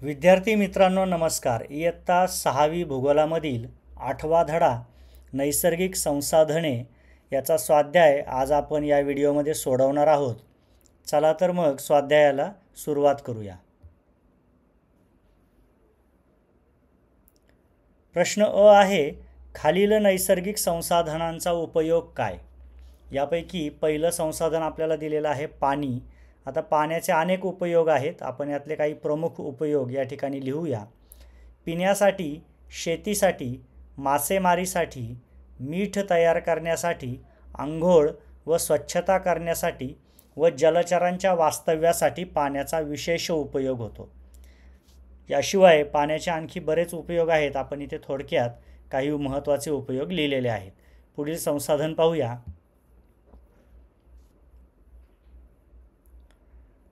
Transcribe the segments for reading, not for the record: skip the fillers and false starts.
विद्यार्थी मित्रांनो नमस्कार. इयत्ता 6वी भूगोलामधील 8वा धडा नैसर्गिक संसाधने याचा स्वाध्याय आज आपण या व्हिडिओमध्ये सोडवणार आहोत. चला तर मग स्वाध्यायाला सुरुवात करूया. प्रश्न अ आहे, खालील नैसर्गिक संसाधनांचा उपयोग काय? यापैकी पहिलं संसाधन आपल्याला दिलेलं आहे पाणी. आता पाण्याचे अनेक उपयोग आहेत, आपण यातले काही प्रमुख उपयोग या ठिकाणी लिहूया. पिण्यासाठी, शेतीसाठी, मासेमारीसाठी, मीठ तयार करण्यासाठी, आंघोळ व स्वच्छता करण्यासाठी व जलचरांच्या वास्तव्यासाठी पाण्याचा विशेष उपयोग होतो. याशिवाय पाण्याचे आणखी बरेच उपयोग आहेत, आपण इथे थोडक्यात काही महत्त्वाचे उपयोग लिहिलेले आहेत. पुढील संसाधन पाहूया.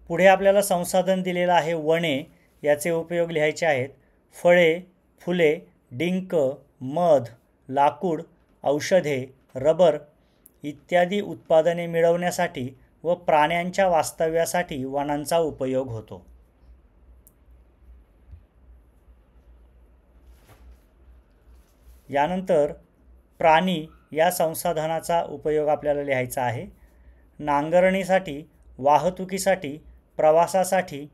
पुढे आपल्याला संसाधन दिलेलं आहे वने. याचे उपयोग लिहायचे आहेत. फळे, फुले, डिंक, मध, लाकूड, औषधे, रबर इत्यादी उत्पादने मिळवण्यासाठी व प्राण्यांच्या वास्तव्यासाठी वनांचा उपयोग होतो. यानंतर प्राणी या संसाधनाचा उपयोग आपल्याला लिहायचा आहे. नांगरणीसाठी, वाहतुकीसाठी, प्रवासासाठी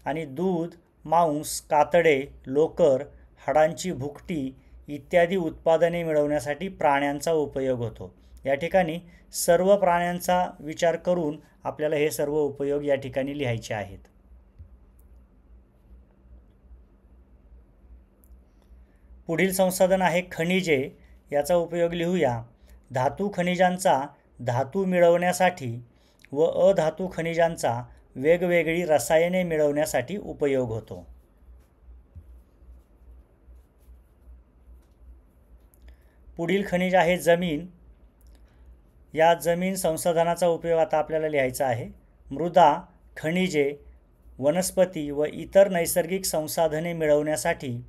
आणि दूध, मांस, कातडे, लोकर, हाडांची भुकटी इत्यादी उत्पादने मिळवण्यासाठी प्राण्यांचा उपयोग होतो. या ठिकाणी सर्व प्राण्यांचा विचार करून आपल्याला हे सर्व उपयोग या ठिकाणी लिहायचे आहेत. पुढील संसाधन आहे खनिजे. याचा उपयोग लिहूया. धातू खनिजांचा धातू मिळवण्यासाठी व अधातू खनिजांचा वेगवेगळी रसायने मिळवण्यासाठी उपयोग होतो. पुढील खनिज आहे जमीन. या जमीन संसाधनाचा उपयोग आता आपल्याला लिहायचा आहे. मृदा, खनिजे, वनस्पती व इतर नैसर्गिक संसाधने मिळवण्यासाठी,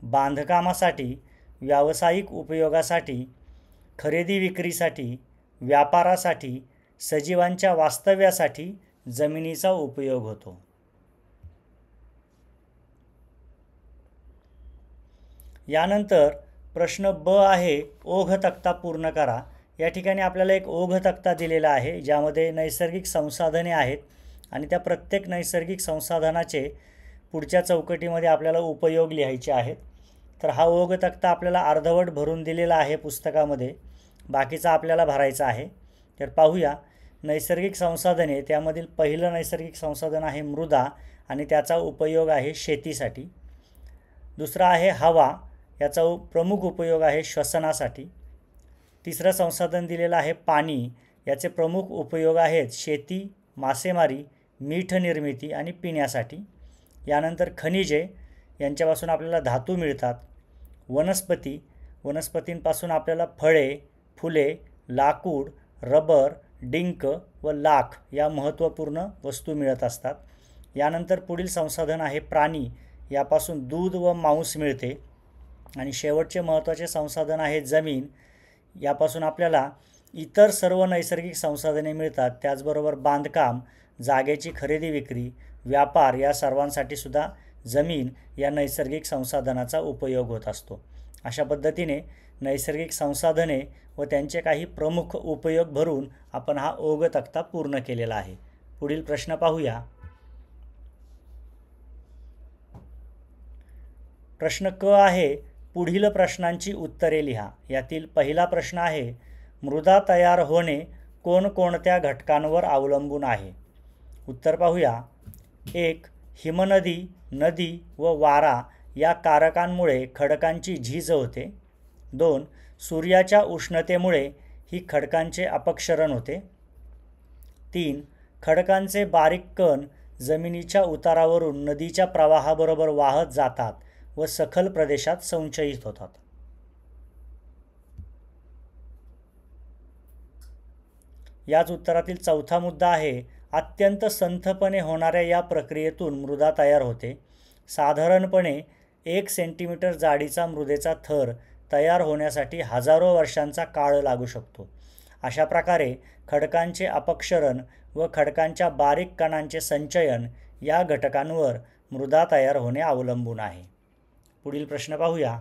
बांधकामासाठी, व्यावसायिक उपयोगासाठी, खरेदी विक्रीसाठी, व्यापारासाठी, सजीवांच्या वास्तव्यासाठी जमिनीचा उपयोग होतो. यानंतर प्रश्न ब आहे, ओघ तक्ता पूर्ण करा. या ठिकाणी आपल्याला एक ओघ तक्ता दिलेला आहे, ज्यामध्ये नैसर्गिक संसाधने आहेत आणि त्या प्रत्येक नैसर्गिक संसाधनाचे पुढच्या चौकटीमध्ये आपल्याला उपयोग लिहायचे आहेत. तर हा ओघ तक्ता आपल्याला अर्धवट भरून दिलेला आहे पुस्तकामध्ये, बाकीचा आपल्याला भरायचा आहे. तर पाहूया. नैसर्गिक संसाधने, त्यामधील पहिलं नैसर्गिक संसाधन आहे मृदा आणि त्याचा उपयोग आहे शेतीसाठी. दुसरा आहे हवा. याचा प्रमुख उपयोग आहे श्वसनासाठी. तिसरं संसाधन दिलेलं आहे पाणी. याचे प्रमुख उपयोग आहेत शेती, मासेमारी, मीठ निर्मिती आणि पिण्यासाठी. यानंतर खनिजे, यांच्यापासून आपल्याला धातू मिळतात. वनस्पती, वनस्पतींपासून आपल्याला फळे, फुले, लाकूड, रबर, डिंक व लाख या महत्त्वपूर्ण वस्तू मिळत असतात. यानंतर पुढील संसाधन आहे प्राणी. यापासून दूध व मांस मिळते. आणि शेवटचे महत्त्वाचे संसाधन आहे जमीन. यापासून आपल्याला इतर सर्व नैसर्गिक संसाधने मिळतात. त्याचबरोबर बांधकाम, जागेची खरेदी विक्री, व्यापार या सर्वांसाठी सुद्धा जमीन या नैसर्गिक संसाधनाचा उपयोग होत असतो. अशा पद्धतीने नैसर्गिक संसाधने व त्यांचे काही प्रमुख उपयोग भरून आपण हा ओघ तक्ता पूर्ण केलेला आहे. पुढील प्रश्न पाहूया. प्रश्न क आहे, पुढील प्रश्नांची उत्तरे लिहा. यातील पहिला प्रश्न आहे, मृदा तयार होणे कोणकोणत्या घटकांवर अवलंबून आहे? उत्तर पाहूया. 1. हिमनदी, नदी व वारा या कारकांमुळे खडकांची झीज होते. 2. सूर्याच्या उष्णतेमुळे ही खडकांचे अपक्षरण होते. 3. खडकांचे बारीक कण जमिनीच्या उतारावरून नदीच्या प्रवाहाबरोबर वाहत जातात व सखल प्रदेशात संचयित होतात. याच उत्तरातील चौथा मुद्दा आहे, अत्यंत संथपणे होणाऱ्या या प्रक्रियेतून मृदा तयार होते. साधारणपणे 1 सेंटीमीटर जाडीचा मृदेचा थर तयार होण्यासाठी हजारो वर्षांचा काळ लागू शकतो. अशा प्रकारे खडकांचे अपक्षरण व खडकांच्या बारीक कणांचे संचयन या घटकांवर मृदा तयार होणे अवलंबून आहे. पुढील प्रश्न पाहूया.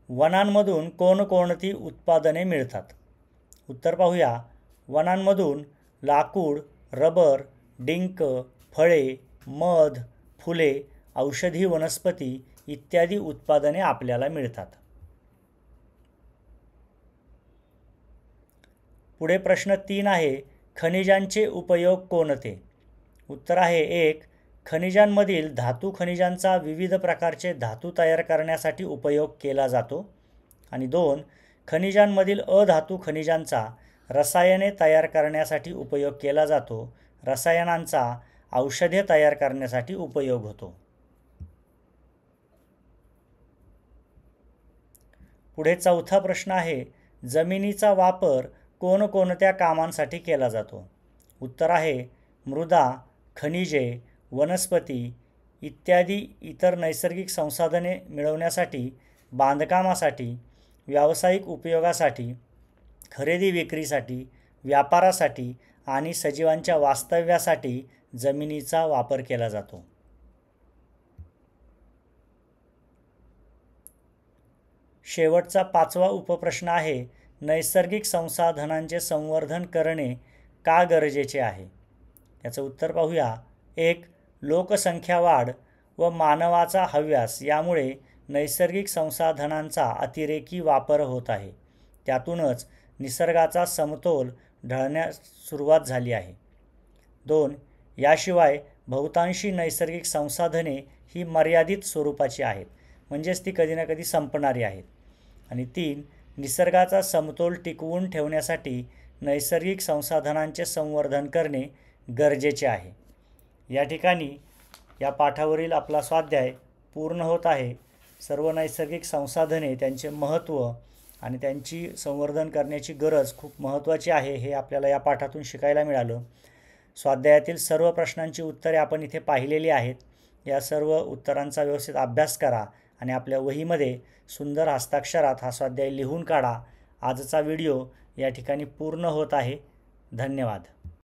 वनांमधून कोणकोणती उत्पादने मिळतात? उत्तर पाहूया. वनांमधून लाकूड, रबर, डिंक, फळे, मध, फुले, औषधी वनस्पती इत्यादी उत्पादने आपल्याला मिळतात. पुढे प्रश्न 3 आहे. खनिजांचे उपयोग कोणते? उत्तर आहे 1. खनिजांमधील धातू खनिजांचा विविध प्रकारचे धातू तयार करण्यासाठी उपयोग केला जातो. आणि 2. खनिजांमधील अधातू खनिजांचा रसायने तयार करण्यासाठी उपयोग केला जातो. रसायनांचा औषधे तयार करण्यासाठी उपयोग होतो. पुढे 4था प्रश्न आहे. जमिनीचा वापर कोणकोणत्या कामांसाठी केला जातो? उत्तर आहे मृदा, खनिजे, वनस्पती इत्यादी इतर नैसर्गिक संसाधने मिळवण्यासाठी, बांधकामासाठी, व्यावसायिक उपयोगासाठी, खरेदी विक्रीसाठी, व्यापारासाठी आणि सजीवांच्या वास्तव्यासाठी जमिनीचा वापर केला जातो. शेवटचा 5वा उपप्रश्न आहे. नैसर्गिक संसाधनांचे संवर्धन करणे का गरजेचे आहे? याचं उत्तर पाहूया. 1. लोकसंख्या वाढ व मानवाचा हव्यास यामुळे नैसर्गिक संसाधनांचा अतिरेकी वापर होत आहे. त्यातूनच निसर्गाचा समतोल ढळण्यास सुरुवात झाली आहे. 2. याशिवाय बहुतांशी नैसर्गिक संसाधने ही मर्यादित स्वरूपाची आहेत, म्हणजेच ती कधी ना कधी संपणारी आहेत. आणि 3. निसर्गाचा समतोल टिकवून ठेवण्यासाठी नैसर्गिक संसाधनांचे संवर्धन करणे गरजेचे आहे. या ठिकाणी या पाठावरील आपला स्वाध्याय पूर्ण होत आहे. सर्व नैसर्गिक संसाधने, त्यांचे महत्त्व आणि त्यांची संवर्धन करण्याची गरज खूप महत्त्वाची आहे हे आपल्याला या पाठातून शिकायला मिळालं. स्वाध्यायातील सर्व प्रश्नांची उत्तरे आपण इथे पाहिलेली आहेत. या सर्व उत्तरांचा व्यवस्थित अभ्यास करा आणि आपल्या वहीमध्ये सुंदर हस्ताक्षरात हा स्वाध्याय लिहून काढा. आजचा व्हिडिओ या ठिकाणी पूर्ण होत आहे. धन्यवाद.